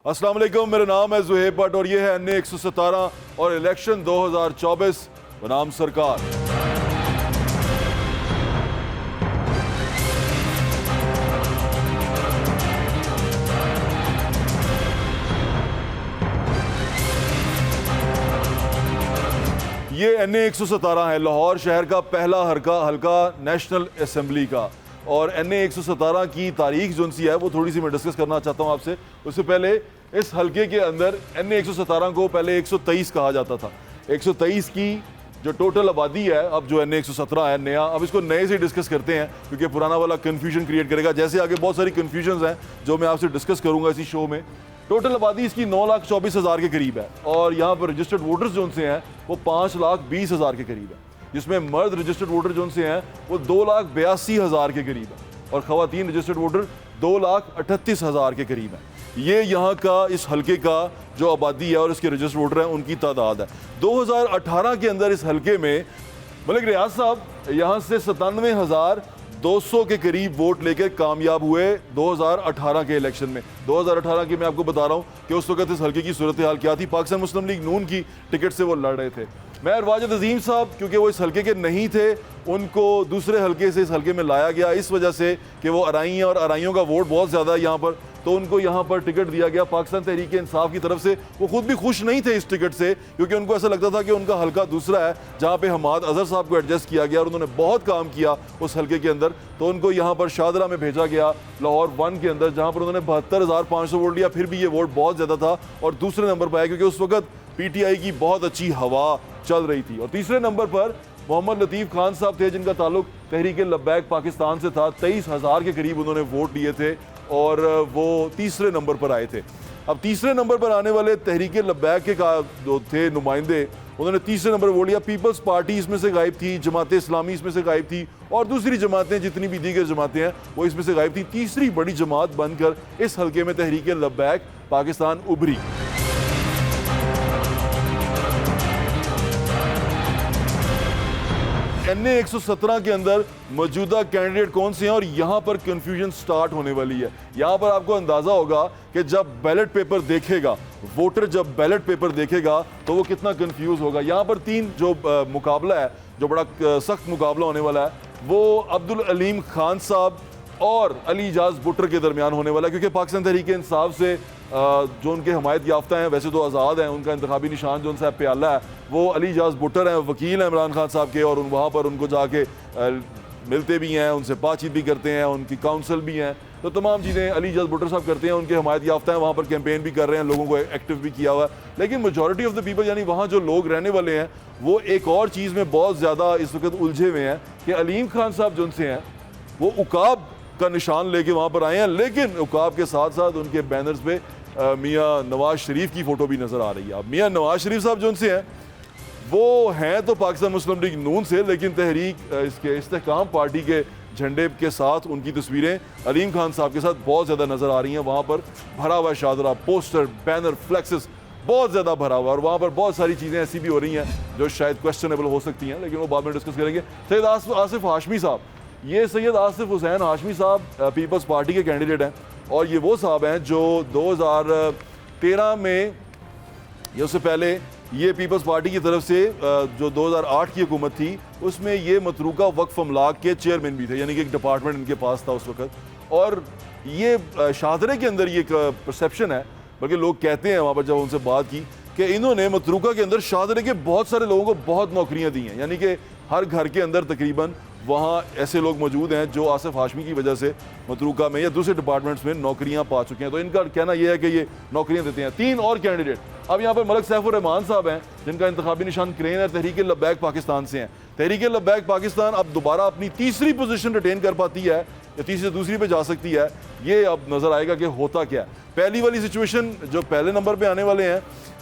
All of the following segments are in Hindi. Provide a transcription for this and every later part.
अस्सलाम वालेकुम, मेरा नाम है ज़ुहैब भट्ट और ये है NA 117 और इलेक्शन 2024 बनाम सरकार। ये NA 117 है, लाहौर शहर का पहला हल्का नेशनल असम्बली का। और NA 117 की तारीख जो सी है वो थोड़ी सी मैं डिस्कस करना चाहता हूँ आपसे। उससे पहले इस हल्के के अंदर NA 117 को पहले 123 कहा जाता था। 123 की जो टोटल आबादी है, अब जो NA 117 है नया, अब इसको नए से डिस्कस करते हैं क्योंकि पुराना वाला कन्फ्यूजन क्रिएट करेगा। जैसे आगे बहुत सारी कन्फ्यूजन हैं जो मैं आपसे डिस्कस करूँगा इसी शो में। टोटल आबादी इसकी 9,24,000 के करीब है और यहाँ पर रजिस्टर्ड वोटर्स जो से हैं वो 5,20,000 के करीब है, जिसमें मर्द रजिस्टर्ड वोटर जो से हैं वो 2,82,000 के करीब है और ख़वातीन रजिस्टर्ड वोटर 2,38,000 के करीब है। ये यहाँ का इस हल्के का जो आबादी है और इसके रजिस्टर्ड वोटर हैं उनकी तादाद है। 2018 के अंदर इस हल्के में मलिक रियाज साहब यहाँ से 97,200 के करीब वोट लेकर कामयाब हुए 2018 के इलेक्शन में। 2018 की मैं आपको बता रहा हूँ कि उस वक्त इस हल्के की सूरत हाल क्या थी। पाकिस्तान मुस्लिम लीग नून की टिकट से वो लड़ रहे थे। मैं वाजिद अजीम साहब क्योंकि वो इस हल्के के नहीं थे, उनको दूसरे हल्के से इस हल्के में लाया गया इस वजह से कि वो अराई हैं और अराइयों का वोट बहुत ज़्यादा है यहाँ पर, तो उनको यहाँ पर टिकट दिया गया पाकिस्तान तहरीक इंसाफ की तरफ से। वो खुद भी खुश नहीं थे इस टिकट से क्योंकि उनको ऐसा लगता था कि उनका हल्का दूसरा है जहाँ पे हमाद अजहर साहब को एडजस्ट किया गया और उन्होंने बहुत काम किया उस हल्के के अंदर, तो उनको यहाँ पर शाहदरा में भेजा गया लाहौर 1 के अंदर, जहाँ पर उन्होंने 72,500 वोट लिया। फिर भी ये वोट बहुत ज़्यादा था और दूसरे नंबर पर आया क्योंकि उस वक्त PTI की बहुत अच्छी हवा चल रही थी। और तीसरे नंबर पर मोहम्मद लतीफ़ खान साहब थे जिनका ताल्लुक तहरीक लब्बैक पाकिस्तान से था। 23,000 के करीब उन्होंने वोट लिए थे और वो तीसरे नंबर पर आए थे। अब तीसरे नंबर पर आने वाले तहरीक लब्बैक के का जो थे नुमाइंदे, उन्होंने तीसरे नंबर वोट लिया। पीपल्स पार्टी इसमें से गायब थी, जमात इस्लामी इसमें से गायब थी और दूसरी जमातें जितनी भी दीगर जमातें हैं वो इसमें से गायब थी। तीसरी बड़ी जमात बनकर इस हल्के में तहरीक लब्बैक पाकिस्तान उभरी। NA 117 के अंदर मौजूदा कैंडिडेट कौन से हैं और यहाँ पर कंफ्यूजन स्टार्ट होने वाली है। यहाँ पर आपको अंदाजा होगा कि जब बैलेट पेपर देखेगा, वोटर जब बैलेट पेपर देखेगा तो वो कितना कंफ्यूज होगा। यहाँ पर 3 जो मुकाबला है, जो बड़ा सख्त मुकाबला होने वाला है, वो अब्दुल अलीम खान साहब और अली इजाज बुटर के दरमियान होने वाला है क्योंकि पाकिस्तान तहरीक इंसाफ से जो उनके हमायत याफ्ता हैं, वैसे तो आज़ाद हैं, उनका इंतखाबी निशान जो उनसे प्याला है, वो अली इजाज बुटर हैं, वकील हैं इमरान खान साहब के और वहाँ पर उनको जाके मिलते भी हैं, उनसे बातचीत भी करते हैं, उनकी काउंसिल भी हैं, तो तमाम चीज़ें अली इजाज बुटर साहब करते हैं। उनके हमायत याफ्ता हैं, वहाँ पर कैंपेन भी कर रहे हैं, लोगों को एक्टिव भी किया हुआ है। लेकिन मेजॉरिटी ऑफ द पीपल यानी वहाँ जो लोग रहने वाले हैं वो एक और चीज़ में बहुत ज़्यादा इस वक्त उलझे हुए हैं कि अलीम खान साहब जो उनसे हैं वो उकाब का निशान लेके वहाँ पर आए हैं, लेकिन उकाब के साथ साथ उनके बैनर्स पे मियाँ नवाज शरीफ की फ़ोटो भी नज़र आ रही है। अब मियाँ नवाज शरीफ साहब जो उनसे हैं वो हैं तो पाकिस्तान मुस्लिम लीग नून से, लेकिन तहरीक इसके इस्तेहकाम पार्टी के झंडे के साथ उनकी तस्वीरें अलीम खान साहब के साथ बहुत ज़्यादा नज़र आ रही हैं। वहाँ पर भरा हुआ शादरा, पोस्टर, बैनर, फ्लैक्सेस बहुत ज़्यादा भरा हुआ और वहाँ पर बहुत सारी चीज़ें ऐसी भी हो रही हैं जो शायद क्वेश्चनेबल हो सकती हैं, लेकिन वो बाद में डिस्कस करेंगे। सैयद आसिफ हाशमी साहब, ये सैयद आसिफ हुसैन हाशमी साहब पीपल्स पार्टी के कैंडिडेट हैं और ये वो साहब हैं जो 2013 में या उससे पहले ये पीपल्स पार्टी की तरफ से जो 2008 की हुकूमत थी उसमें ये मतरूका वक्फ अमलाक के चेयरमैन भी थे, यानी कि एक डिपार्टमेंट इनके पास था उस वक्त। और ये शाहदरे के अंदर ये एक परसेप्शन है, बल्कि लोग कहते हैं वहाँ पर जब उनसे बात की कि इन्होंने मतरूका के अंदर शाहदरे के बहुत सारे लोगों को बहुत नौकरियाँ दी हैं, यानी कि हर घर के अंदर तकरीबन वहाँ ऐसे लोग मौजूद हैं जो आसिफ हाशमी की वजह से मतरूका में या दूसरे डिपार्टमेंट्स में नौकरियाँ पा चुके हैं। तो इनका कहना यह है कि ये नौकरियाँ देते हैं। 3 और कैंडिडेट अब यहाँ पर मलिक सैफुर रहमान साहब हैं जिनका इंतखाबी निशान क्रेन है, तहरीक लब्बैक पाकिस्तान से हैं। तहरीक लब्बैक पाकिस्तान अब दोबारा अपनी तीसरी पोजीशन रिटेन कर पाती है या तीसरी से दूसरी पे जा सकती है, ये अब नज़र आएगा कि होता क्या है। पहली वाली सिचुएशन जो पहले नंबर पर आने वाले हैं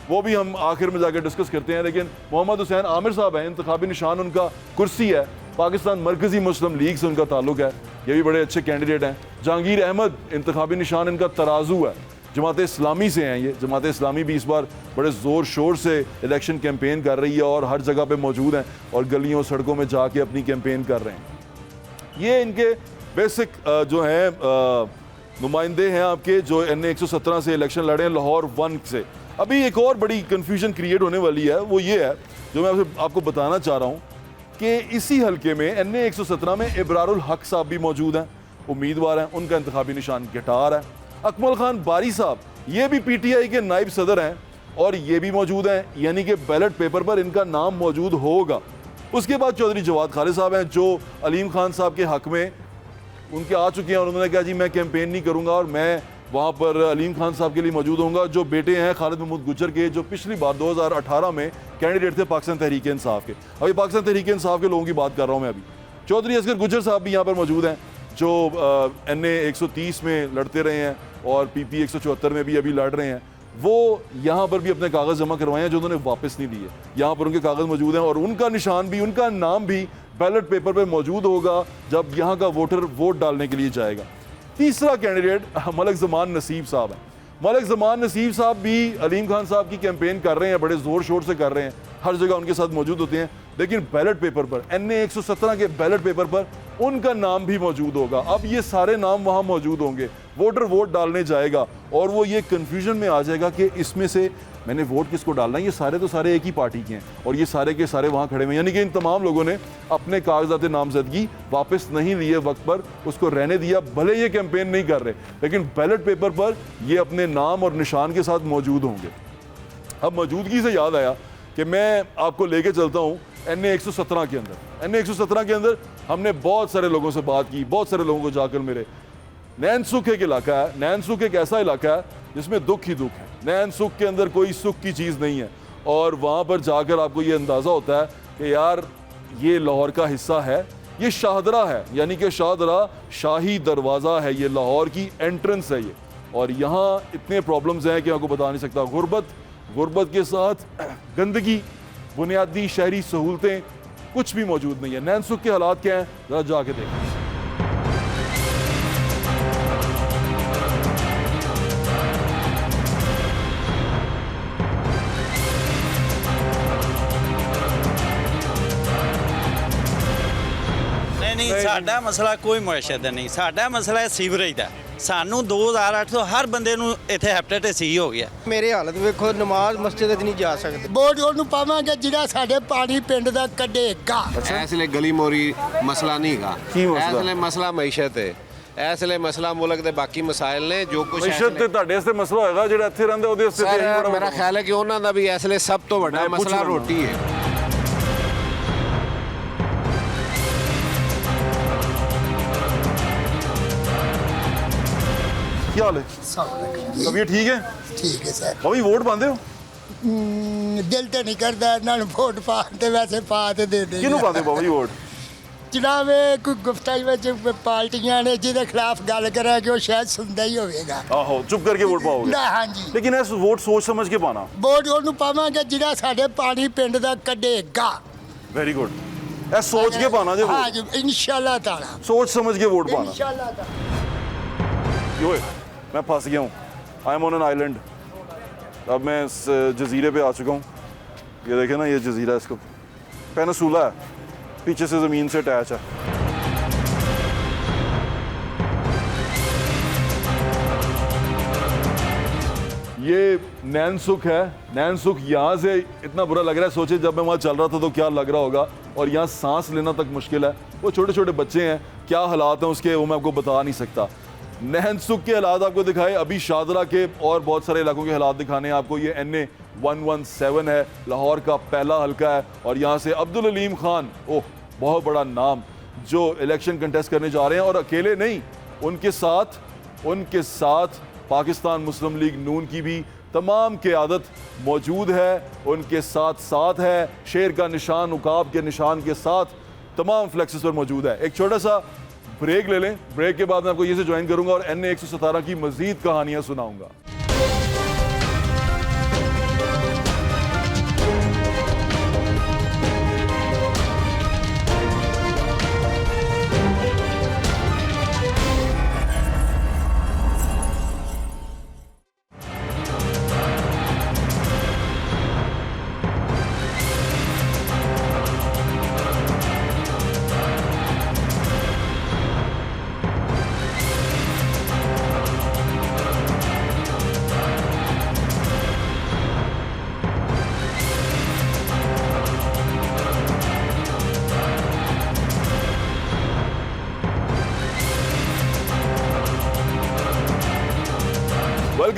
वो भी हम आखिर में जाकर डिस्कस करते हैं, लेकिन मोहम्मद हुसैन आमिर साहब हैं, इंतखाबी निशान उनका कुर्सी है, पाकिस्तान मरकज़ी मुस्लिम लीग से उनका ताल्लुक है, ये भी बड़े अच्छे कैंडिडेट हैं। जहांगीर अहमद, इंतखाबी निशान इनका तराजू है, जमात इस्लामी से हैं ये। जमात इस्लामी भी इस बार बड़े ज़ोर शोर से इलेक्शन कैंपेन कर रही है और हर जगह पे मौजूद हैं और गलियों सड़कों में जाके अपनी कैंपेन कर रहे हैं। ये इनके बेसिक जो हैं नुमाइंदे हैं आपके जो NA 117 से इलेक्शन लड़े हैं लाहौर 1 से। अभी एक और बड़ी कन्फ्यूजन क्रिएट होने वाली है, वो ये है जो मैं आपको बताना चाह रहा हूँ कि इसी हल्के में NA 117 में इब्रारुल हक साहब भी मौजूद हैं, उम्मीदवार हैं, उनका इंतखाबी निशान गिटार है। अकमल खान बारी साहब ये भी PTI के नायब सदर हैं और ये भी मौजूद हैं, यानी कि बैलेट पेपर पर इनका नाम मौजूद होगा। उसके बाद चौधरी जवाद खालिद साहब हैं जो अलीम खान साहब के हक में उनके आ चुके हैं और उन्होंने कहा जी मैं कैंपेन नहीं करूंगा और मैं वहाँ पर अलीम खान साहब के लिए मौजूद होऊंगा, जो बेटे हैं खालिद महमूद गुज्जर के, जो पिछली बार 2018 में कैंडिडेट थे पाकिस्तान तहरीक इंसाफ के। अभी पाकिस्तान तहरीक इंसाफ के लोगों की बात कर रहा हूँ मैं अभी। चौधरी असगर गुज्जर साहब भी यहाँ पर मौजूद हैं जो NA 130 में लड़ते रहे हैं और PP 174 में भी अभी लड़ रहे हैं। वो यहाँ पर भी अपने कागज़ जमा करवाए हैं जो उन्होंने वापस नहीं दिए। यहाँ पर उनके कागज़ मौजूद हैं और उनका निशान भी, उनका नाम भी बैलेट पेपर पर मौजूद होगा जब यहाँ का वोटर वोट डालने के लिए जाएगा। तीसरा कैंडिडेट मलिक ज़मान नसीब साहब है। मलिक ज़मान नसीब साहब भी अलीम खान साहब की कैंपेन कर रहे हैं, बड़े ज़ोर शोर से कर रहे हैं, हर जगह उनके साथ मौजूद होते हैं, लेकिन बैलेट पेपर पर NA 117 के बैलेट पेपर पर उनका नाम भी मौजूद होगा। अब ये सारे नाम वहाँ मौजूद होंगे, वोटर वोट डालने जाएगा और वो ये कन्फ्यूजन में आ जाएगा कि इसमें से मैंने वोट किसको डालना है। ये सारे तो सारे एक ही पार्टी के हैं और ये सारे के सारे वहाँ खड़े हुए हैं, यानी कि इन तमाम लोगों ने अपने कागजात नामजदगी वापस नहीं लिए, वक्त पर उसको रहने दिया, भले ये कैंपेन नहीं कर रहे लेकिन बैलेट पेपर पर ये अपने नाम और निशान के साथ मौजूद होंगे। अब मौजूदगी से याद आया कि मैं आपको लेके चलता हूँ NA 117 के अंदर। NA 117 के अंदर हमने बहुत सारे लोगों से बात की, बहुत सारे लोगों को जाकर मिले। नैन सुख एक इलाका है, नैन सुख एक ऐसा इलाका है जिसमें दुख ही दुख है। नैन सुख के अंदर कोई सुख की चीज़ नहीं है और वहाँ पर जाकर आपको ये अंदाज़ा होता है कि यार ये लाहौर का हिस्सा है, ये शाहदरा है, यानी कि शाहदरा शाही दरवाज़ा है, ये लाहौर की एंट्रेंस है ये। और यहाँ इतने प्रॉब्लम्स हैं कि आपको बता नहीं सकता। गुर्बत के साथ गंदगी, बुनियादी शहरी सहूलतें कुछ भी मौजूद नहीं है। नैन सुख के हालात क्या हैं ज़रा जाके देखें। नहीं साडा मसला कोई मुआशे दा नहीं, साडा मसला है सीवरेज दा। सानू 2008 ਤੋਂ ਹਰ ਬੰਦੇ ਨੂੰ ਇੱਥੇ ਹੈਪੇਟਾਈਟਸ ਸੀ ਹੋ ਗਿਆ। ਮੇਰੇ ਹਾਲਤ ਵੇਖੋ, ਨਮਾਜ਼ ਮਸਜਿਦ 'ਚ ਨਹੀਂ ਜਾ ਸਕਦੇ। ਵੋਟ ਉਹਨੂੰ ਪਾਵਾਂਗੇ ਜਿਹੜਾ ਸਾਡੇ ਪਾਣੀ ਪਿੰਡ ਦਾ ਕੱਢੇਗਾ। ਇਸ ਲਈ ਗਲੀ ਮੋਰੀ ਮਸਲਾ ਨਹੀਂ ਹੈਗਾ, ਇਸ ਲਈ ਮਸਲਾ ਮਈਸ਼ਤ ਹੈ। ਇਸ ਲਈ ਮਸਲਾ ਮੁਲਕ ਦੇ ਬਾਕੀ ਮਸਾਇਲ ਨੇ ਜੋ ਕੁਝ ਮਈਸ਼ਤ ਤੇ ਤੁਹਾਡੇ ਵਾਸਤੇ ਮਸਲਾ ਹੋਏਗਾ, ਜਿਹੜਾ ਇੱਥੇ ਰਹਿੰਦੇ ਉਹਦੇ ਵਾਸਤੇ ਤੇ ਇਹੀ ਬੜਾ ਮੇਰਾ ਖਿਆਲ ਹੈ ਕਿ ਉਹਨਾਂ ਦਾ ਵੀ ਇਸ ਲਈ ਸਭ ਤੋਂ ਵੱਡਾ ਮਸਲਾ ਰੋਟੀ ਹੈ। क्या हाल है? तबीयत ठीक है? ठीक है सर। भाभी वोट पाते हो? दिल तो नहीं करता ना वोट पाते, वैसे पा तो दे दे। किनू पाते हो भाभी वोट? जनाब कोई गुफ्ताई में पार्टियां ने जिहदे खिलाफ गल करा कि वो शायद सुनता ही होगा। आहो चुप करके वोट पाओगे? ना हाँ जी, लेकिन ऐसा वोट सोच समझ के पाना। वोट ਉਹਨੂੰ ਪਾਵਾਂਗੇ ਜਿਹੜਾ ਸਾਡੇ ਪਾਣੀ ਪਿੰਡ ਦਾ ਕੱਢੇਗਾ। Very good. ऐसा सोच के पाना जो हाँ जी इंशाल्लाह ताला, सोच समझ के वोट पाना। इंशाल्लाह ताला। यो मैं फंस गया हूँ, I am on an island. अब मैं इस जजीरे पे आ चुका हूँ। ये देखे ना, ये जजीरा, इसको पेनिसुला है, पीछे से ज़मीन से अटैच है। ये नैन सुख है। नैन सुख यहाँ से इतना बुरा लग रहा है, सोचे जब मैं वहाँ चल रहा था तो क्या लग रहा होगा। और यहाँ सांस लेना तक मुश्किल है। वो छोटे छोटे बच्चे हैं, क्या हालात हैं उसके वो मैं आपको बता नहीं सकता। नैन सुख के हालात आपको दिखाए, अभी शाहदरा के और बहुत सारे इलाकों के हालात दिखाने हैं आपको। ये NA 117 है, लाहौर का पहला हल्का है और यहाँ से अब्दुल अलीम खान, ओह बहुत बड़ा नाम, जो इलेक्शन कंटेस्ट करने जा रहे हैं। और अकेले नहीं, उनके साथ पाकिस्तान मुस्लिम लीग नून की भी तमाम क़यादत मौजूद है, उनके साथ है। शेर का निशान, उकाब के निशान के साथ तमाम फ्लेक्सेस पर मौजूद है। एक छोटा सा ब्रेक ले लें, ब्रेक के बाद मैं आपको ये से ज्वाइन करूंगा और NA 117 की मजीद कहानियां सुनाऊंगा।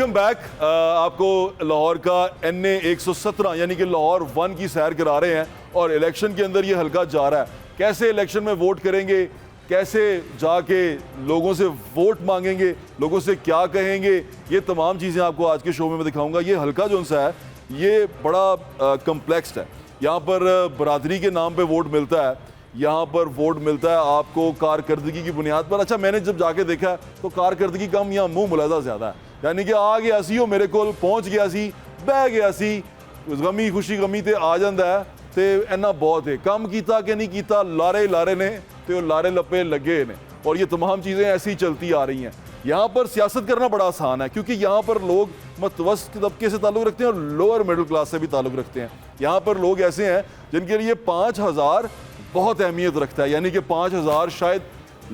Welcome back. आपको लाहौर का NA 117 यानी कि लाहौर 1 की सैर करा रहे हैं और इलेक्शन के अंदर ये हल्का जा रहा है। कैसे इलेक्शन में वोट करेंगे, कैसे जाके लोगों से वोट मांगेंगे, लोगों से क्या कहेंगे, ये तमाम चीज़ें आपको आज के शो में मैं दिखाऊंगा। ये हल्का जो सा है ये बड़ा कम्प्लेक्स है। यहाँ पर बरादरी के नाम पे वोट मिलता है, यहाँ पर वोट मिलता है आपको कारकर्दगी की बुनियाद पर। अच्छा, मैंने जब जाके देखा तो कारकर्दगी कम, यहाँ मुंह मुलाजा ज़्यादा है। यानी कि आ गया सी वो मेरे को पहुँच गया सी, बह गया सी, गमी खुशी गमी ते आ जाता है तो इन्ना बहुत है। कम किया कि नहीं किया, लारे ने तो लारे लपे लगे ने, और ये तमाम चीज़ें ऐसी चलती आ रही हैं। यहाँ पर सियासत करना बड़ा आसान है क्योंकि यहाँ पर लोग मतवस्त तबके से ताल्लुक़ रखते हैं और लोअर मिडिल क्लास से भी ताल्लुक़ रखते हैं। यहाँ पर लोग ऐसे हैं जिनके लिए 5,000 बहुत अहमियत रखता है, यानी कि 5,000 शायद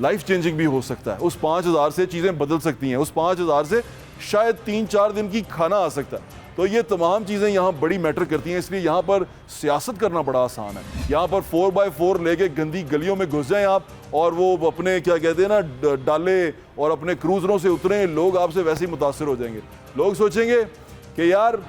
लाइफ चेंजिंग भी हो सकता है। उस 5,000 से चीज़ें बदल सकती हैं, उस 5,000 से शायद 3-4 दिन की खाना आ सकता है। तो ये तमाम चीज़ें यहाँ बड़ी मैटर करती हैं, इसलिए यहाँ पर सियासत करना बड़ा आसान है। यहाँ पर 4x4 लेके गंदी गलियों में घुस जाएं आप और वो अपने क्या कहते हैं ना डाले और अपने क्रूज़रों से उतरें, लोग आपसे वैसे ही मुतासर हो जाएंगे। लोग सोचेंगे कि यार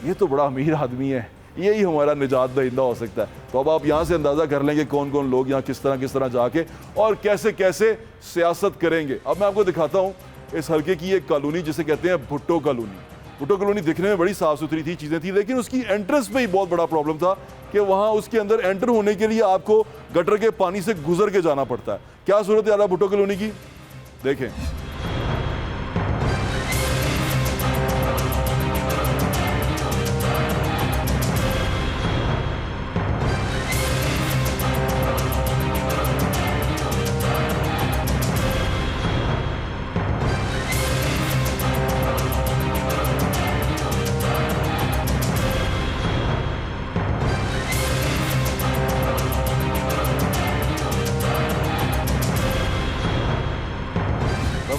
ये तो बड़ा अमीर आदमी है, यही हमारा निजात दहिंदा हो सकता है। तो अब आप यहाँ से अंदाज़ा कर लेंगे कौन कौन लोग यहाँ किस तरह जाके और कैसे कैसे सियासत करेंगे। अब मैं आपको दिखाता हूँ इस हल्के की एक कॉलोनी जिसे कहते हैं भुट्टो कॉलोनी। भुट्टो कॉलोनी दिखने में बड़ी साफ़ सुथरी थी, चीज़ें थी, लेकिन उसकी एंट्रेंस पे ही बहुत बड़ा प्रॉब्लम था कि वहाँ उसके अंदर एंटर होने के लिए आपको गटर के पानी से गुजर के जाना पड़ता है। क्या सूरत है भुट्टो कॉलोनी की, देखें।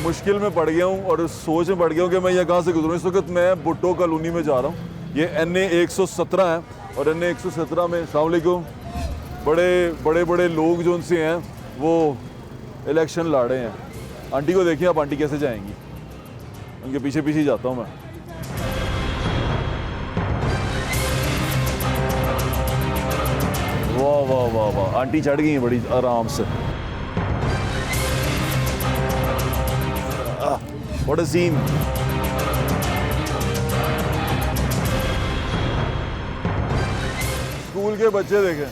मुश्किल में पड़ गया हूँ और सोच में पड़ गया हूँ कि मैं यहाँ कहाँ से गुजरूँ। इस वक्त मैं भुट्टो कॉलोनी में जा रहा हूँ। ये NA 117 है और NA 117 में अस्सलाम वालेकुम बड़े लोग जो उनसे हैं वो इलेक्शन लड़ रहे हैं। आंटी को देखिए आप, आंटी कैसे जाएंगी, उनके पीछे पीछे जाता हूँ मैं। वाह वाह वाह वाह, आंटी चढ़ गई हैं बड़ी आराम से। What a scene! स्कूल के बच्चे देखें,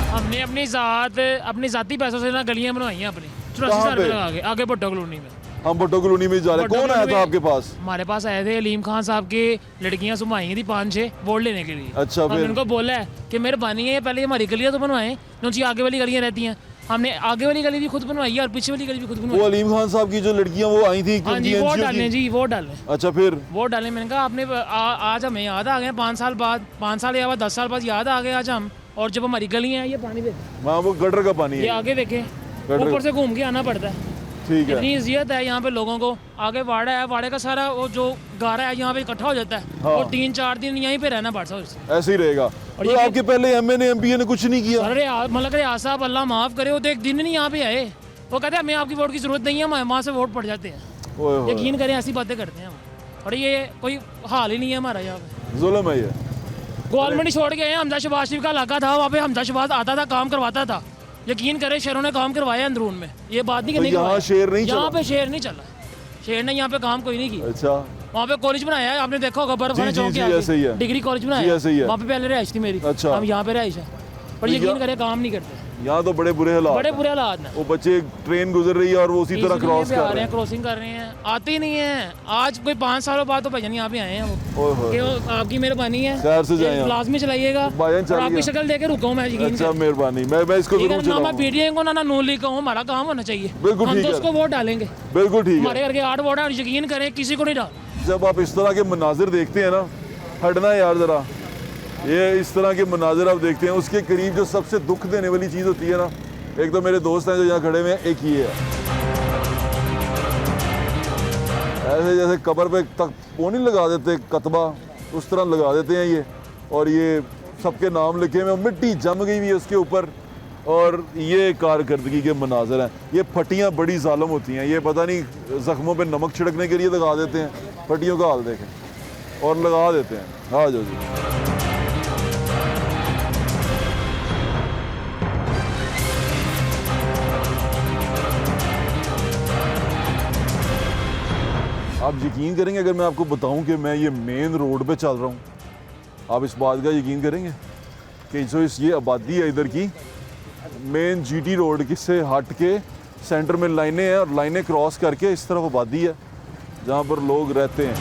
हमने अपनी जाती पैसों से ना गलियां बनवाई हैं अपनी 84 रुपए लगा के आगे भुट्टो कॉलोनी में। हम भुट्टो कॉलोनी में जा रहे हैं। कौन आया था आपके पास? हमारे पास आए थे अलीम खान साहब की लड़कियां सुमाई थी 5-6 वोट लेने के लिए। अच्छा, हमने फिर उनको बोला है कि मेहरबानी है पहले हमारी गलियां तो बनवाएं, क्योंकि आगे वाली गलियां रहती हैं। हमने आगे वाली गली भी खुद बनवाई है और पीछे वाली गली भी खुद बनवाई। वो अलीम खान साहब की जो लड़कियां वो आई थी, हाँ जी, वोट डालने जी, वोट डालने। अच्छा, फिर वोट डालने। मैंने कहा आपने आज हमें याद आ गए 5 साल बाद, 5 साल या 10 साल बाद याद आ गए आज हम। और जब हमारी गलियां हैं, ये पानी देखें, वहाँ वो गटर का पानी ये है, आगे देखें, ऊपर से घूम के आना पड़ता है। ठीक है। इतनी इज्जत है यहाँ पे लोगों को। आगे वाड़ा है, वाड़े का सारा वो जो गारा है यहाँ पे इकट्ठा हो जाता है और 3-4 दिन यहीं पे रहना पड़ता है। ऐसे ही रहेगा। और तो ये आपके पहले MA ने MPA ने कुछ नहीं किया? अरे मतलब रियाज साहब अल्लाह माफ़ करे, वो तो एक दिन नहीं यहाँ पे आए। वो कहते हैं हमें आपकी वोट की जरूरत नहीं है, हम वहाँ से वोट पड़ जाते हैं। ओए होए, यकीन करें ऐसी बातें करते हैं हम। और ये कोई हाल ही नहीं है हमारा यहाँ पे। जुल्म है ये। गवर्नमेंट ही छोड़ के आए। हमजा शहबाज शरीफ का इलाका था, वहाँ पे हमजा शहबाज आता था, काम करवाता था। यकीन करें शेरों ने काम करवाया अंदरून में, ये बात नहीं तो करने यहाँ शेर नहीं यहाँ चला? पे शेर नहीं चला, शेर ने यहाँ पे काम कोई नहीं किया। अच्छा, वहाँ पे कॉलेज बनाया है, आपने देखा होगा बर्फ वाले जी, चौक जी, के आगे ऐसे ही है। डिग्री कॉलेज जी, बनाया ऐसे ही है। वहाँ पे पहले रहाइश थी मेरी। अच्छा। हम यहाँ पे रहाइश है, पर तो यकीन करें काम नहीं करते। यहाँ तो बड़े बुरे हालात बड़े हैं। बुरे हालात हैं। वो बच्चे ट्रेन गुजर रही है और वो उसी तरह क्रॉस कर रहे हैं। क्रॉसिंग कर रहे हैं, आते ही नहीं है। आज कोई 5 सालों बाद तो भाईजान यहाँ पे आए हैं वो। ओए होए। कि वो आपकी मेहरबानी है, खैर से जाएं आप। लाजमी चलाइएगा। भाईजान चल और आपकी गया। शक्ल देके रुका हूँ मैं, यकीन अच्छा, करें। मेहरबानी, मैं इसको ठीक है, जरूर ना मैं चलाऊंगा। पीटीआई को ना नून लीग का हूँ, हमारा काम होना चाहिए। बिल्कुल हम ठीक तो है। उसको वोट डालेंगे। बिल्कुल ठीक हमारे है। घर के 8 वोट है और यकीन करें किसी को नहीं डाल। जब आप इस तरह के मनाजिर देखते हैं ना, हटना यार जरा, ये इस तरह के मनाजिर आप देखते हैं, उसके करीब जो सबसे दुख देने वाली चीज़ होती है ना, एक तो मेरे दोस्त हैं जो यहाँ खड़े हुए हैं, एक ये है, ऐसे जैसे कब्र पे तक वो नहीं लगा देते कतबा, उस तरह लगा देते हैं ये, और ये सबके नाम लिखे हुए, मिट्टी जम गई हुई है उसके ऊपर, और ये कारकर्दगी के मनाजर हैं। ये फटियाँ बड़ी जालम होती हैं, ये पता नहीं ज़ख्मों पे नमक छिड़कने के लिए लगा देते हैं। फटियों का हाल देखें और लगा देते हैं। हाँ जो जी आप यकीन करेंगे अगर मैं आपको बताऊं कि मैं ये मेन रोड पे चल रहा हूँ, आप इस बात का यकीन करेंगे कि जो ये आबादी है इधर की, मेन जीटी रोड की से हट के सेंटर में लाइनें हैं और लाइनें क्रॉस करके इस तरफ आबादी है जहाँ पर लोग रहते हैं।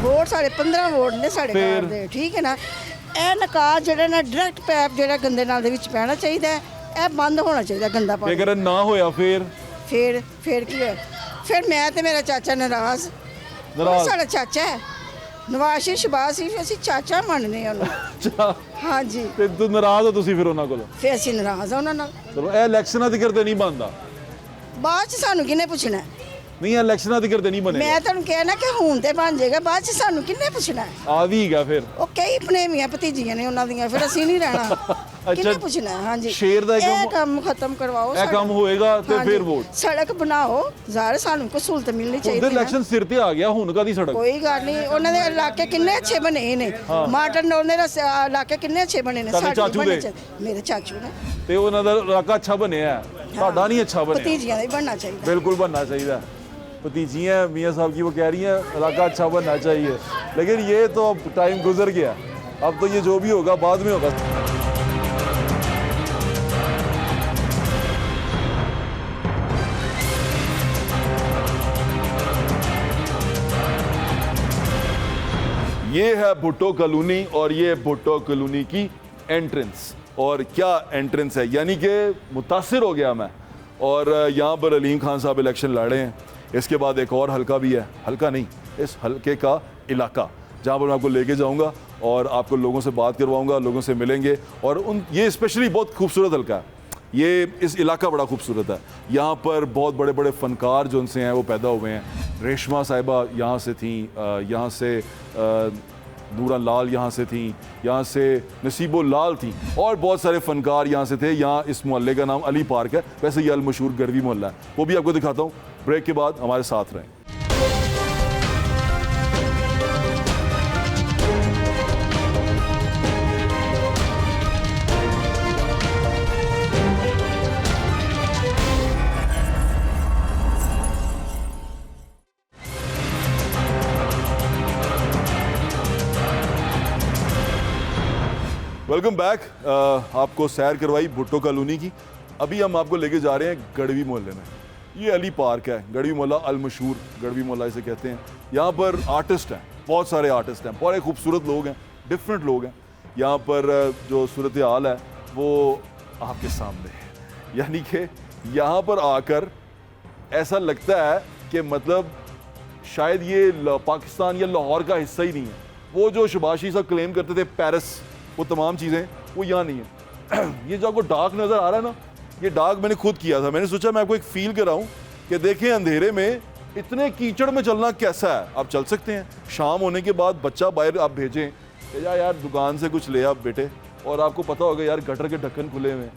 वोट साढ़े 15 वोट ने साढ़े फिर? ਘਰ ਦੇ ਠੀਕ ਹੈ ਨਾ। ਇਹ ਨਿਕਾਸ ਜਿਹੜਾ ਨਾ ਡਾਇਰੈਕਟ ਪੈਪ ਜਿਹੜਾ ਗੰਦੇ ਨਾਲ ਦੇ ਵਿੱਚ ਪੈਣਾ ਚਾਹੀਦਾ ਹੈ, ਇਹ ਬੰਦ ਹੋਣਾ ਚਾਹੀਦਾ ਗੰਦਾ ਤੇ ਪਾਣੀ। ਅਗਰ ਨਾ ਹੋਇਆ ਫਿਰ ਫਿਰ ਕੀ ਹੋਇਆ? ਫਿਰ ਮੈਂ ਤੇ ਮੇਰਾ ਚਾਚਾ ਨਾਰਾਜ਼। ਉਹ ਸਾਡਾ ਚਾਚਾ ਹੈ, ਨਵਾਜ਼ ਸ਼ਰੀਫ ਸ਼ਹਿਬਾਜ਼ ਸ਼ਰੀਫ, ਅਸੀਂ ਚਾਚਾ ਮੰਨਦੇ ਹਾਂ ਉਹਨੂੰ। ਅੱਛਾ ਹਾਂਜੀ, ਤੇ ਤੂੰ ਨਾਰਾਜ਼ ਹੋ ਤੁਸੀਂ ਫਿਰ ਉਹਨਾਂ ਕੋਲ? ਫਿਰ ਅਸੀਂ ਨਾਰਾਜ਼ ਹਾਂ ਉਹਨਾਂ ਨਾਲ। ਚਲੋ ਇਹ ਇਲੈਕਸ਼ਨਾਂ ਤੇ ਕਰਦੇ ਨਹੀਂ ਬਣਦਾ। ਬਾਅਦ ਚ ਸਾਨੂੰ ਕਿਹਨੇ ਪੁੱਛਣਾ ਹੈ? ਨਹੀਂ ਇਹ ਇਲੈਕਸ਼ਨਾਂ ਤੇ ਕਰਦੇ ਨਹੀਂ ਬਣੇਗਾ। ਮੈਂ ਤੁਹਾਨੂੰ ਕਹਿਣਾ ਕਿ ਹੁਣ ਤੇ ਬਣ ਜਾਏਗਾ, ਬਾਅਦ ਚ ਸਾਨੂੰ ਕਿਹਨੇ ਪੁੱਛਣਾ ਹੈ? ਆਦੀ ਹੈਗਾ ਫਿਰ ਉਹ ਕਈ ਭਣੇਵੀਆਂ ਭਤੀਜੀਆਂ ਨੇ ਉਹਨਾਂ ਦੀਆਂ, ਫਿਰ ਅਸੀਂ ਨਹੀਂ ਰਹਿਣਾ। ਕਿਹਨੇ ਪੁੱਛਣਾ ਹੈ? ਹਾਂਜੀ, ਸ਼ੇਰ ਦਾ ਇਹ ਕੰਮ ਖਤਮ ਕਰਵਾਓ। ਇਹ ਕੰਮ ਹੋਏਗਾ ਤੇ ਹਾਂਜੀ, ਫਿਰ ਵੋਟ। ਸੜਕ ਬਣਾਓ, ਜ਼ਾਰ ਸਾਨੂੰ ਕੋਈ ਸਹੂਲਤ ਮਿਲਣੀ ਉਹਦੇ ਚਾਹੀਦੀ ਹੈ। ਇਲੈਕਸ਼ਨ ਸਿਰ ਤੇ ਆ ਗਿਆ, ਹੁਣ ਕਾਦੀ ਸੜਕ? ਕੋਈ ਗੱਲ ਨਹੀਂ, ਉਹਨਾਂ ਦੇ ਇਲਾਕੇ ਕਿੰਨੇ ਅੱਛੇ ਬਣੇ ਨੇ। ਮਾਡਰਨ ਉਹਨਾਂ ਦੇ ਇਲਾਕੇ ਕਿੰਨੇ ਅੱਛੇ ਬਣੇ ਨੇ। ਤੁਹਾਡੇ ਚਾਚੂ ਬਣੇ ਦੇ? ਮੇਰੇ ਚਾਚੂ ਨੇ। ਤੇ ਉਹਨਾਂ ਦਾ ਇਲਾਕਾ ਅੱਛਾ ਬਣਿਆ ਹੈ, ਤੁਹਾਡਾ नहीं अच्छा बने। ਭਤੀਜੀਆਂ ਦਾ ਹੀ ਬਣਨਾ ਚਾਹੀਦਾ। बिल्कुल बनना चाहिए। भतीजियाँ मियाँ साहब की वो कह रही हैं इलाका अच्छा बनना चाहिए, लेकिन ये तो अब टाइम गुजर गया, अब तो ये जो भी होगा बाद में होगा। ये है भुट्टो कॉलोनी और ये भुट्टो कॉलोनी की एंट्रेंस। और क्या एंट्रेंस है, यानी कि मुतासिर हो गया मैं। और यहाँ पर अलीम खान साहब इलेक्शन लड़े हैं। इसके बाद एक और हलका भी है, हलका नहीं, इस हलके का इलाका, जहाँ पर मैं आपको लेके जाऊँगा और आपको लोगों से बात करवाऊँगा, लोगों से मिलेंगे। और ये स्पेशली बहुत खूबसूरत हलका है, ये इस इलाका बड़ा खूबसूरत है। यहाँ पर बहुत बड़े बड़े फ़नकार जो उनसे हैं वो पैदा हुए हैं। रेशमा साहिबा यहाँ से थी, यहाँ से नूरा लाल यहाँ से थी, यहाँ से नसीबो लाल थी, और बहुत सारे फ़नकार यहाँ से थे। यहाँ इस मोहल्ले का नाम अली पार्क है, वैसे ये अलमशहूर गढ़वी मोहल्ला है, वो भी आपको दिखाता हूँ। ब्रेक के बाद हमारे साथ रहें। Welcome back. आपको सैर करवाई भुट्टो कॉलोनी की। अभी हम आपको लेके जा रहे हैं गढ़वी मोहल्ले में। ये अली पार्क है, गढ़वी मोहल्ला, अलमशहूर गढ़वी मोहल्ला इसे कहते हैं। यहाँ पर आर्टिस्ट हैं, बहुत सारे आर्टिस्ट हैं, बड़े खूबसूरत लोग हैं, डिफरेंट लोग हैं। यहाँ पर जो सूरत हाल है वो आपके सामने है, यानी कि यहाँ पर आकर ऐसा लगता है कि मतलब शायद ये पाकिस्तान या लाहौर का हिस्सा ही नहीं है। वो जो शबाशी साहब क्लेम करते थे पेरिस, वो तमाम चीज़ें वो यहाँ नहीं है। ये जो आपको डार्क नज़र आ रहा है ना, ये डार्क मैंने खुद किया था। मैंने सोचा मैं आपको एक फ़ील कराऊँ कि देखें अंधेरे में इतने कीचड़ में चलना कैसा है। आप चल सकते हैं, शाम होने के बाद बच्चा बाहर आप भेजें कि यार दुकान से कुछ ले आप बेटे, और आपको पता होगा यार गटर के ढक्कन खुले हुए हैं,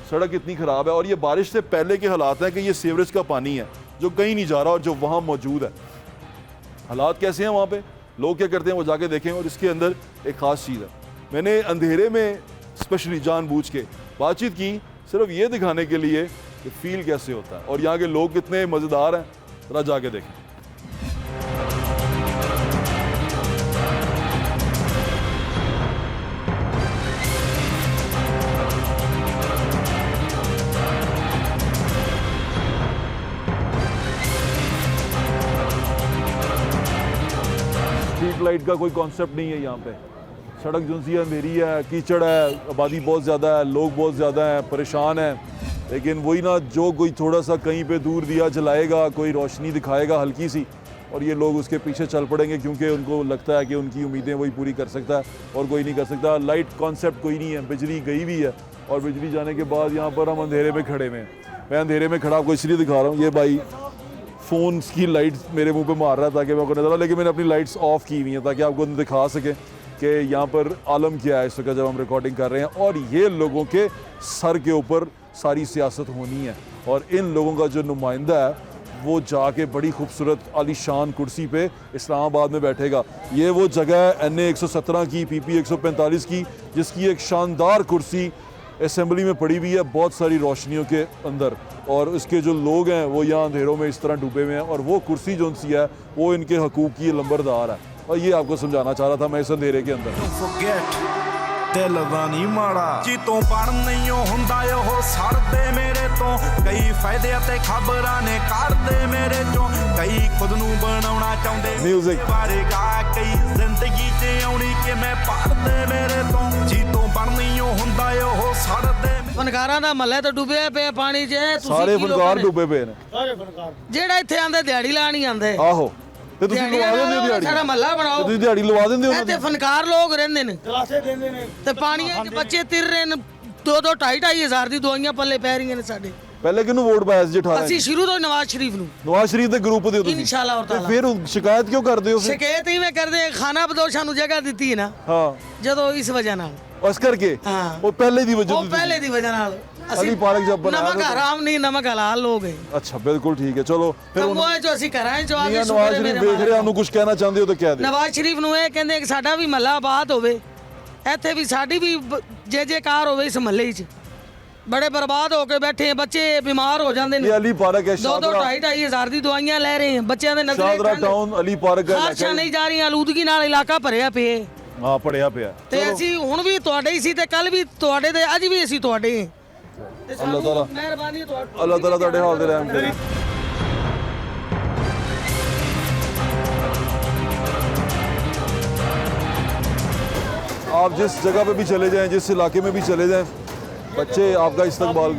सड़क इतनी ख़राब है। और ये बारिश से पहले के हालात हैं कि ये सीवरेज का पानी है जो कहीं नहीं जा रहा और जो वहाँ मौजूद है। हालात कैसे हैं वहाँ पे, लोग क्या करते हैं वो जाके देखें। और इसके अंदर एक ख़ास चीज़ है, मैंने अंधेरे में स्पेशली जानबूझ के बातचीत की सिर्फ ये दिखाने के लिए कि फ़ील कैसे होता है और यहाँ के लोग कितने मज़ेदार हैं। ज़रा जाके देखें। स्ट्रीट लाइट का कोई कॉन्सेप्ट नहीं है यहाँ पे। सड़क जो सी अंधेरी है, कीचड़ है, आबादी बहुत ज़्यादा है, लोग बहुत ज़्यादा हैं, परेशान हैं। लेकिन वही ना, जो कोई थोड़ा सा कहीं पे दूर दिया जलाएगा, कोई रोशनी दिखाएगा हल्की सी, और ये लोग उसके पीछे चल पड़ेंगे क्योंकि उनको लगता है कि उनकी उम्मीदें वही पूरी कर सकता है और कोई नहीं कर सकता। लाइट कॉन्सेप्ट कोई नहीं है, बिजली गई भी है और बिजली जाने के बाद यहाँ पर हम अंधेरे में खड़े हुए हैं। मैं अंधेरे में खड़ा आपको इसलिए दिखा रहा हूँ, ये भाई फ़ोन की लाइट्स मेरे मुंह पे मार रहा था कि मैं आपको नजर, लेकिन मैंने अपनी लाइट्स ऑफ की हुई हैं ताकि आपको दिखा सके कि यहाँ पर आलम क्या है इस वक्त जब हम रिकॉर्डिंग कर रहे हैं। और ये लोगों के सर के ऊपर सारी सियासत होनी है और इन लोगों का जो नुमाइंदा है वो जाके बड़ी खूबसूरत आलीशान कुर्सी पे इस्लामाबाद में बैठेगा। ये वो जगह है NA 117 की, PP 145 की, जिसकी एक शानदार कुर्सी असेंबली में पड़ी हुई है बहुत सारी रोशनियों के अंदर, और इसके जो लोग हैं वो यहाँ अंधेरों में इस तरह डूबे हुए हैं, और वो कुर्सी जो सी है वो इनके हकूक़ की लंबरदार है। और ये आपको समझाना चाह रहा था मैं इस अंधेरे के अंदर। ਦਿਲ ਦਾ ਨਹੀਂ ਮਾੜਾ ਜੀ ਤੋਂ ਪੜ ਨਹੀਂ ਹੁੰਦਾ ਉਹ ਸੜਦੇ ਮੇਰੇ ਤੋਂ ਕਈ ਫਾਇਦੇ ਅਤੇ ਖਬਰਾਂ ਨੇ ਕੱਢਦੇ ਮੇਰੇ ਚੋਂ ਕਈ ਖੁਦ ਨੂੰ ਬਣਾਉਣਾ ਚਾਹੁੰਦੇ Music. ਬਾਰੇ ਗਾ ਕਈ ਜ਼ਿੰਦਗੀ 'ਚ ਆਉਣੀ ਕਿਵੇਂ ਪੜਦੇ ਮੇਰੇ ਤੋਂ ਜੀ ਤੋਂ ਪੜ ਨਹੀਂ ਹੁੰਦਾ ਉਹ ਸੜਦੇ ਫਨਕਾਰਾਂ ਦਾ ਮਹੱਲਾ ਤਾਂ ਡੁੱਬਿਆ ਪਿਆ ਪਾਣੀ 'ਚ ਸਾਰੇ ਫਨਕਾਰ ਡੁੱਬੇ ਪਏ ਨੇ, ਜਿਹੜਾ ਇੱਥੇ ਆਂਦੇ ਦਿਹਾੜੀ ਲਾਣ ਹੀ ਆਂਦੇ ਆਹੋ। ਤੇ ਤੁਸੀਂ ਲਵਾ ਦਿੰਦੇ ਹੋ ਦਿਹਾੜੀ, ਸਾਡਾ ਮਹੱਲਾ ਬਣਾਓ, ਤੁਸੀਂ ਦਿਹਾੜੀ ਲਵਾ ਦਿੰਦੇ ਹੋ ਉਹਨਾਂ ਇੱਥੇ ਦੀ? ਫਨਕਾਰ ਲੋਕ ਰਹਿੰਦੇ ਨੇ, ਕਲਾਸੇ ਦਿੰਦੇ ਨੇ ਤੇ ਪਾਣੀਆਂ 'ਚ ਬੱਚੇ ਤਿਰ ਰਹੇ ਨੇ, 2-2 ਹਜ਼ਾਰ ਦੀ ਦਵਾਈਆਂ ਪੱਲੇ ਪੈ ਰਹੀਆਂ ਨੇ ਸਾਡੇ। ਪਹਿਲੇ ਕਿਹਨੂੰ ਵੋਟ ਪਾਇਆ ਸੀ 18 ਅਸੀਂ ਸ਼ੁਰੂ ਤੋਂ ਨਵਾਜ਼ ਸ਼ਰੀਫ ਨੂੰ, ਨਵਾਜ਼ ਸ਼ਰੀਫ ਦੇ ਗਰੁੱਪ ਦੇ ਹੋ ਤੁਸੀਂ? ਇਨਸ਼ਾਅੱਲਾ ਤੇ ਫਿਰ ਸ਼ਿਕਾਇਤ ਕਿਉਂ ਕਰਦੇ ਹੋ ਫਿਰ? ਸ਼ਿਕਾਇਤ ਹੀ ਮੈਂ ਕਰਦੇ ਖਾਨਾ ਬਦੋਸ਼ਾਂ ਨੂੰ ਜਗ੍ਹਾ ਦਿੱਤੀ ਹੈ ਨਾ, ਹਾਂ, ਜਦੋਂ ਇਸ ਵਜ੍ਹਾ ਨਾਲ ਉਸ ਕਰਕੇ ਹਾਂ। ਉਹ ਪਹਿਲੇ ਦੀ ਵਜ੍ਹਾ ਉਹ ਪਹਿਲੇ ਦੀ ਵਜ੍ਹਾ ਨਾਲ ਅਲੀ ਪਾਰਕ ਜਬ ਬਣਾਇਆ ਨਮਕ ਹਰਾਮ ਨਹੀਂ, ਨਮਕ ਹਲਾਲ ਲੋਕ ਹੈ। ਅੱਛਾ, ਬਿਲਕੁਲ ਠੀਕ ਹੈ। ਚਲੋ ਫਿਰ ਹੁਣ ਉਹ ਜੋ ਅਸੀਂ ਘਰਾਂ 'ਚ ਆ ਕੇ ਨਵਾਜ਼ ਸ਼ੁਕਰ ਹੈ ਸ਼ਰੀਫ ਮੇਰੇ ਵੇਖ ਰਹੇ ਉਹਨੂੰ ਕੁਝ ਕਹਿਣਾ ਚਾਹੁੰਦੇ ਹੋ ਤਾਂ ਕਹਿ ਦਿਓ। ਨਵਾਜ਼ ਸ਼ਰੀਫ ਨੂੰ ਇਹ ਕਹਿੰਦੇ ਕਿ ਸਾਡਾ ਵੀ ਮਹੱਲਾ ਆਬਾਦ ਹੋਵੇ, ਇੱਥੇ ਵੀ ਸਾਡੀ ਵੀ ਜੇਕਾਰ ਹੋਵੇ ਇਸ ਮਹੱਲੇ 'ਚ। ਬੜੇ ਬਰਬਾਦ ਹੋ ਕੇ ਬੈਠੇ ਬੱਚੇ, ਬਿਮਾਰ ਹੋ ਜਾਂਦੇ ਨੇ। ਇਹ ਅਲੀ ਪਾਰਕ ਹੈ, 2-2 ਹਜ਼ਾਰ ਦੀ ਦਵਾਈਆਂ ਲੈ ਰਹੇ ਹਨ ਬੱਚਿਆਂ ਦੇ ਨਜ਼ਰ। ਸ਼ਾਦਰਾ ਟਾਊਨ ਅਲੀ ਪਾਰਕ ਹੈ, ਖਾਰਸ਼ਾਂ ਨਹੀਂ ਜਾ ਰਹੀਆਂ, ਆਲੂਦਗੀ ਨਾਲ ਇਲਾਕਾ ਭਰਿਆ ਪਿਆ। ਹਾਂ, ਪੜਿਆ ਪਿਆ। ਤੇ ਅਸੀਂ ਹੁਣ ਵੀ ਤੁਹਾਡੇ ਹੀ ਸੀ ਤੇ ਕੱਲ ਵੀ ਤੁਹਾਡੇ ਤੇ ਅੱਜ ਵੀ ਅਸੀਂ ਤੁਹਾਡੇ ਹਾਂ। ਅੱਲਾਹ ਤਾਲਾ ਮਿਹਰਬਾਨੀ ਤੁਹਾਡੀ, ਅੱਲਾਹ ਤਾਲਾ ਤੁਹਾਡੇ ਹਾਲ ਦੇ ਰਹਿਮ ਕਰੇ। आप जिस जगह पे भी चले जाएं, जिस इलाके में भी चले जाएं, बच्चे आपका इस्तकबाल,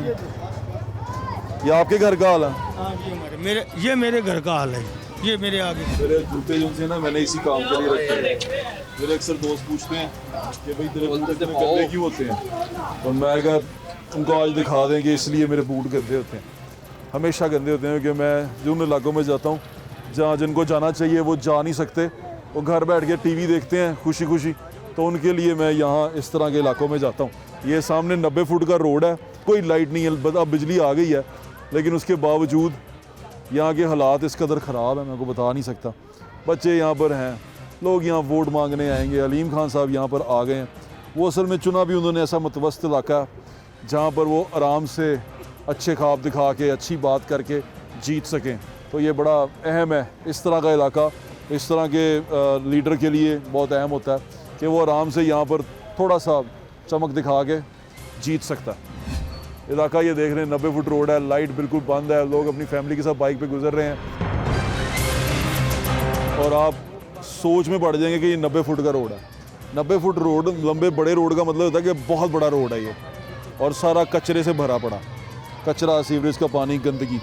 ये आपके घर का हाल है? हाँ जी, ये मेरे घर का हाल है, ये मेरे आगे। मेरे जूते जो थे ना मैंने इसी काम के लिए रखे हैं। मेरे अक्सर दोस्त पूछते हैं कि भाई तेरे बूट इतने गंदे क्यों होते हैं, तो मैं अगर उनको आज दिखा दें कि इसलिए मेरे बूट गंदे होते हैं, हमेशा गंदे होते हैं, क्योंकि मैं जिन इलाकों में जाता हूँ जहाँ जिनको जाना चाहिए वो जा नहीं सकते, वो घर बैठ के टीवी देखते हैं खुशी खुशी, तो उनके लिए मैं यहाँ इस तरह के इलाकों में जाता हूँ। ये सामने 90 फुट का रोड है, कोई लाइट नहीं है, अब बिजली आ गई है, लेकिन उसके बावजूद यहाँ के हालात इस कदर ख़राब है मैं आपको बता नहीं सकता। बच्चे यहाँ पर हैं, लोग यहाँ वोट मांगने आएंगे। अलीम खान साहब यहाँ पर आ गए हैं, वो असल में चुना भी उन्होंने ऐसा मुतवस्त इलाका है जहाँ पर वो आराम से अच्छे ख्वाब दिखा के अच्छी बात करके जीत सकें, तो ये बड़ा अहम है। इस तरह का इलाका इस तरह के लीडर के लिए बहुत अहम होता है कि वो आराम से यहाँ पर थोड़ा सा चमक दिखा के जीत सकता है। इलाका ये देख रहे हैं 90 फुट रोड है, लाइट बिल्कुल बंद है, लोग अपनी फैमिली के साथ बाइक पे गुजर रहे हैं, और आप सोच में पड़ जाएंगे कि ये 90 फुट का रोड है। 90 फुट रोड, लंबे बड़े रोड का मतलब होता है कि बहुत बड़ा रोड है ये, और सारा कचरे से भरा पड़ा, कचरा, सीवरेज का पानी, गंदगी।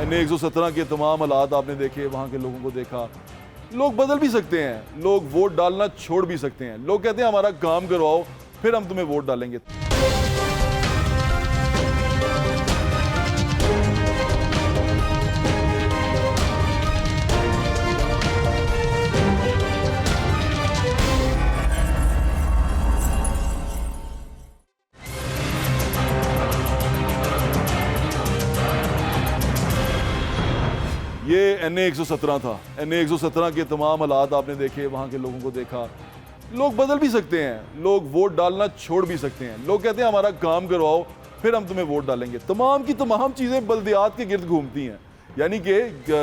NA 117 के तमाम हालात आपने देखे, वहाँ के लोगों को देखा। लोग बदल भी सकते हैं, लोग वोट डालना छोड़ भी सकते हैं। लोग कहते हैं हमारा काम करवाओ फिर हम तुम्हें वोट डालेंगे। ये NA 117 था। NA 117 के तमाम हालात आपने देखे, वहाँ के लोगों को देखा। लोग बदल भी सकते हैं, लोग वोट डालना छोड़ भी सकते हैं। लोग कहते हैं हमारा काम करवाओ फिर हम तुम्हें वोट डालेंगे। तमाम की तमाम चीज़ें बल्दियात के गिर्द घूमती हैं, यानी कि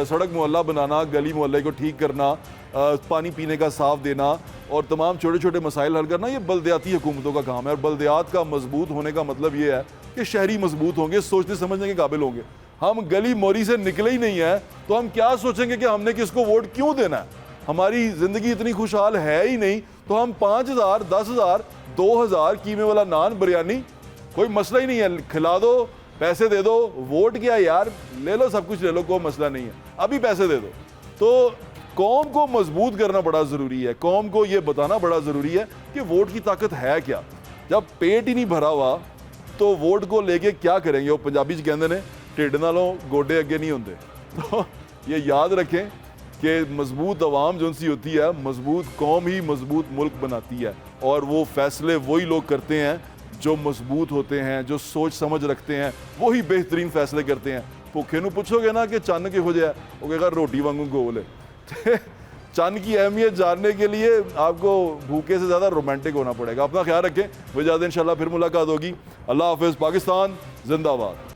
सड़क मोहल्ला बनाना, गली मोहल्ले को ठीक करना, पानी पीने का साफ देना और तमाम छोटे छोटे मसाइल हल करना, ये बल्दियाती हुकूमतों का काम है। और बल्दियात का मजबूत होने का मतलब ये है कि शहरी मजबूत होंगे, सोचने समझने के काबिल होंगे। हम गली मोरी से निकले ही नहीं है तो हम क्या सोचेंगे कि हमने किसको वोट क्यों देना है। हमारी ज़िंदगी इतनी खुशहाल है ही नहीं तो हम 5,000, 10,000, 2,000 कीमे वाला नान बिरयानी कोई मसला ही नहीं है, खिला दो, पैसे दे दो। वोट क्या यार, ले लो, सब कुछ ले लो, कोई मसला नहीं है, अभी पैसे दे दो। तो कौम को मजबूत करना बड़ा ज़रूरी है, कौम को ये बताना बड़ा ज़रूरी है कि वोट की ताकत है क्या। जब पेट ही नहीं भरा हुआ तो वोट को लेके क्या करेंगे? वो पंजाबी च कहते हैं ढिड नालों गोडे अगे नहीं होंगे। तो ये याद रखें कि मजबूत अवाम जो सी होती है, मजबूत कौम ही मजबूत मुल्क बनाती है, और वो फैसले वही लोग करते हैं जो मजबूत होते हैं, जो सोच समझ रखते हैं, वही बेहतरीन फैसले करते हैं। भुखे नूं पूछोगे ना कि चन्न किहो जिहा, वो कहेगा रोटी वांगू गोल है। चन्न की अहमियत जानने के लिए आपको भूखे से ज़्यादा रोमांटिक होना पड़ेगा। अपना ख्याल रखें, वजह इंशाल्लाह फिर मुलाकात होगी। अल्लाह हाफिज़। पाकिस्तान जिंदाबाद।